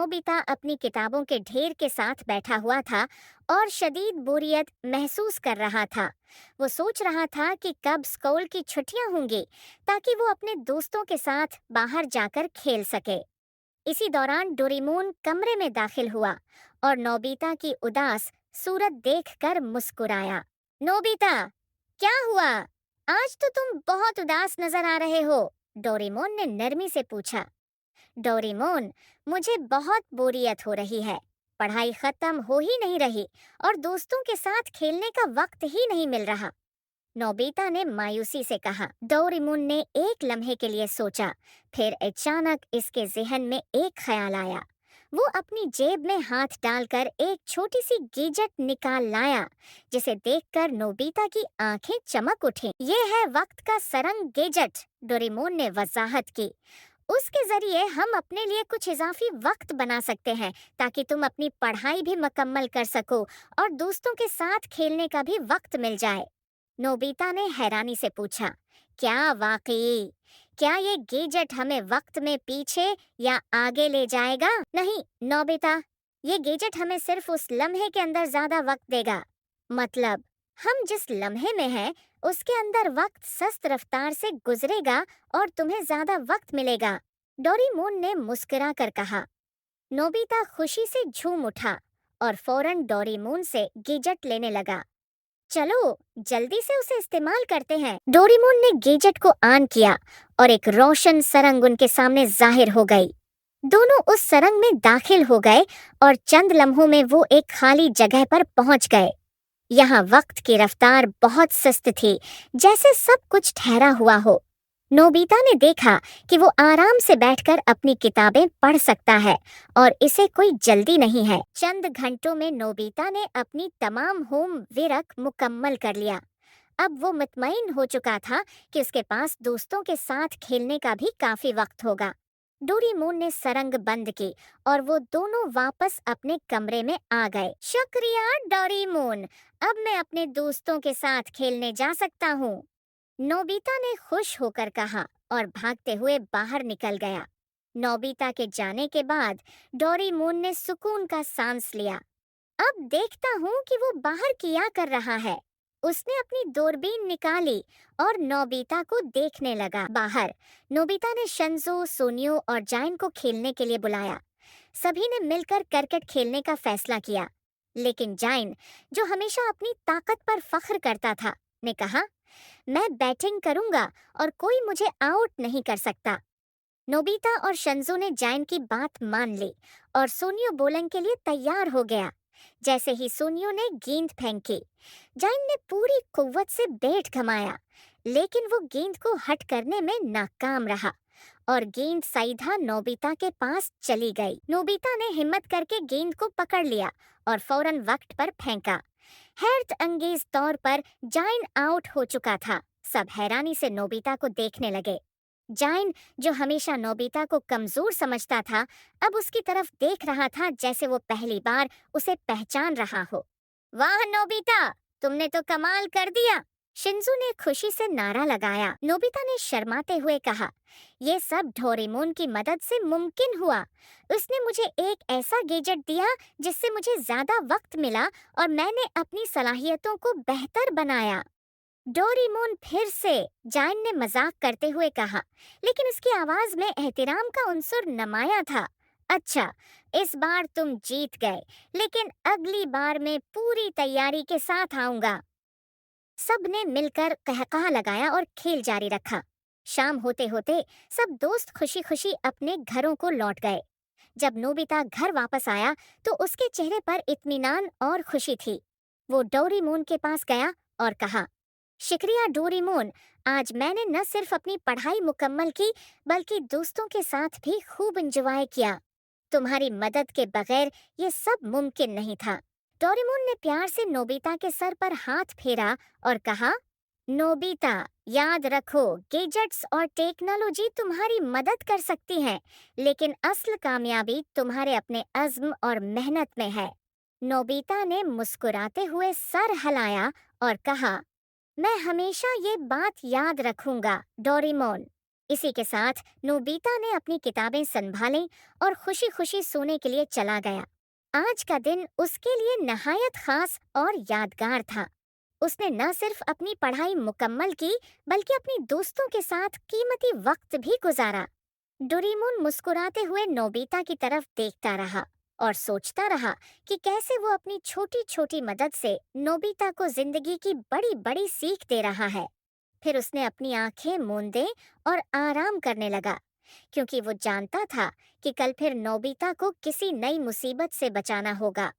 Nobita अपनी किताबों के ढेर के साथ बैठा हुआ था और शदीद बोरियत महसूस कर रहा था। वो सोच रहा था कि कब स्कूल की छुट्टियां होंगी ताकि वो अपने दोस्तों के साथ बाहर जाकर खेल सके। इसी दौरान डोरेमोन कमरे में दाखिल हुआ और नोबिता की उदास सूरत देखकर मुस्कुराया। नोबिता, क्या हुआ? आज तो तुम बहुत उदास नजर आ रहे हो, डोरेमोन ने नरमी से पूछा। डोरेमोन, मुझे बहुत बोरियत हो रही है। पढ़ाई खत्म हो ही नहीं रही और दोस्तों के साथ खेलने का वक्त ही नहीं मिल रहा, नोबिता ने मायूसी से कहा। डोरेमोन ने एक लम्हे के लिए सोचा, फिर अचानक इसके जहन में एक ख्याल आया। वो अपनी जेब में हाथ डालकर एक छोटी सी गैजेट निकाल लाया, जिसे देखकर नोबिता की आंखें चमक उठी। ये है वक्त का सरंग गैजेट, डोरेमोन ने वजाहत की। उसके जरिए हम अपने लिए कुछ इजाफी वक्त बना सकते हैं ताकि तुम अपनी पढ़ाई भी मुकम्मल कर सको और दोस्तों के साथ खेलने का भी वक्त मिल जाए। नोबिता ने हैरानी से पूछा, क्या वाकई? क्या ये गैजेट हमें वक्त में पीछे या आगे ले जाएगा? नहीं नोबिता, ये गैजेट हमें सिर्फ उस लम्हे के अंदर ज्यादा वक्त देगा। मतलब, हम जिस लम्हे में हैं उसके अंदर वक्त सस्त रफ्तार से गुजरेगा और तुम्हें ज्यादा वक्त मिलेगा, डोरेमोन ने मुस्कुरा कर कहा। नोबिता खुशी से झूम उठा और फौरन डोरेमोन से गैजेट लेने लगा। चलो जल्दी से उसे इस्तेमाल करते हैं। डोरेमोन ने गैजेट को ऑन किया और एक रोशन सरंग उनके सामने जाहिर हो गई। दोनों उस सरंग में दाखिल हो गए और चंद लम्हों में वो एक खाली जगह पर पहुंच गए। यहाँ वक्त की रफ्तार बहुत सुस्त थी, जैसे सब कुछ ठहरा हुआ हो। नोबिता ने देखा कि वो आराम से बैठकर अपनी किताबें पढ़ सकता है और इसे कोई जल्दी नहीं है। चंद घंटों में नोबिता ने अपनी तमाम होम वर्क मुकम्मल कर लिया। अब वो मुतमईन हो चुका था कि उसके पास दोस्तों के साथ खेलने का भी काफी वक्त होगा। डोरेमोन ने सरंग बंद की और वो दोनों वापस अपने कमरे में आ गए। शुक्रिया डोरेमोन, अब मैं अपने दोस्तों के साथ खेलने जा सकता हूँ, नोबिता ने खुश होकर कहा और भागते हुए बाहर निकल गया। नोबिता के जाने के बाद डोरेमोन ने सुकून का सांस लिया। अब देखता हूँ कि वो बाहर क्या कर रहा है। उसने अपनी दूरबीन निकाली और नोबिता को देखने लगा। बाहर नोबिता ने शिंजो, सोनियो और जाइन को खेलने के लिए बुलाया। सभी ने मिलकर क्रिकेट खेलने का फैसला किया, लेकिन जाइन, जो हमेशा अपनी ताकत पर फख्र करता था, ने कहा, मैं बैटिंग करूंगा और कोई मुझे आउट नहीं कर सकता। नोबिता और शिंजो ने जाइन की बात मान ली और सोनियो बॉलिंग के लिए तैयार हो गया। जैसे ही सोनियो ने गेंद फेंकी, जाइन ने पूरी कुव्वत से बैट घमाया, लेकिन वो गेंद को हट करने में नाकाम रहा और गेंद सीधा नोबिता के पास चली गई। नोबिता ने हिम्मत करके गेंद को पकड़ लिया और फौरन वक्त पर फेंका। हैरत अंगेज तौर पर जाइन आउट हो चुका था। सब हैरानी से नोबिता को देखने लगे। जाइन, जो हमेशा नोबिता को कमजोर समझता था, अब उसकी तरफ देख रहा था जैसे वो पहली बार उसे पहचान रहा हो। वाह नोबिता, तुमने तो कमाल कर दिया, शिंजो ने खुशी से नारा लगाया। नोबिता ने शर्माते हुए कहा, ये सब डोरेमोन की मदद से मुमकिन हुआ। उसने मुझे एक ऐसा गैजेट दिया जिससे मुझे ज्यादा वक्त मिला और मैंने अपनी सलाहियतों को बेहतर बनाया। डोरेमोन फिर से, जाइन ने मजाक करते हुए कहा, लेकिन उसकी आवाज में एहतराम का उन्सुर नुमाया था। अच्छा, इस बार तुम जीत गए, लेकिन अगली बार मैं पूरी तैयारी के साथ आऊंगा। सब ने मिलकर कहकहा लगाया और खेल जारी रखा। शाम होते होते सब दोस्त खुशी खुशी अपने घरों को लौट गए। जब नोबिता घर वापस आया तो उसके चेहरे पर इत्मीनान और खुशी थी। वो डोरेमोन के पास गया और कहा, शुक्रिया डोरेमोन, आज मैंने न सिर्फ अपनी पढ़ाई मुकम्मल की बल्कि दोस्तों के साथ भी खूब एंजॉय किया। तुम्हारी मदद के बगैर ये सब मुमकिन नहीं था। डोरेमोन ने प्यार से नोबिता के सर पर हाथ फेरा और कहा, नोबिता, याद रखो, गैजेट्स और टेक्नोलॉजी तुम्हारी मदद कर सकती हैं, लेकिन असल कामयाबी तुम्हारे अपने अज़्म और मेहनत में है। नोबिता ने मुस्कुराते हुए सर हिलाया और कहा, मैं हमेशा ये बात याद रखूंगा डोरेमोन। इसी के साथ नोबिता ने अपनी किताबें संभाली और खुशी खुशी सोने के लिए चला गया। आज का दिन उसके लिए नहायत खास और यादगार था। उसने न सिर्फ अपनी पढ़ाई मुकम्मल की, बल्कि अपने दोस्तों के साथ कीमती वक्त भी गुजारा। डोरेमोन मुस्कुराते हुए नोबिता की तरफ देखता रहा और सोचता रहा कि कैसे वो अपनी छोटी छोटी मदद से नोबिता को जिंदगी की बड़ी बड़ी सीख दे रहा है। फिर उसने अपनी आंखें मूंदे और आराम करने लगा, क्योंकि वो जानता था कि कल फिर नोबिता को किसी नई मुसीबत से बचाना होगा।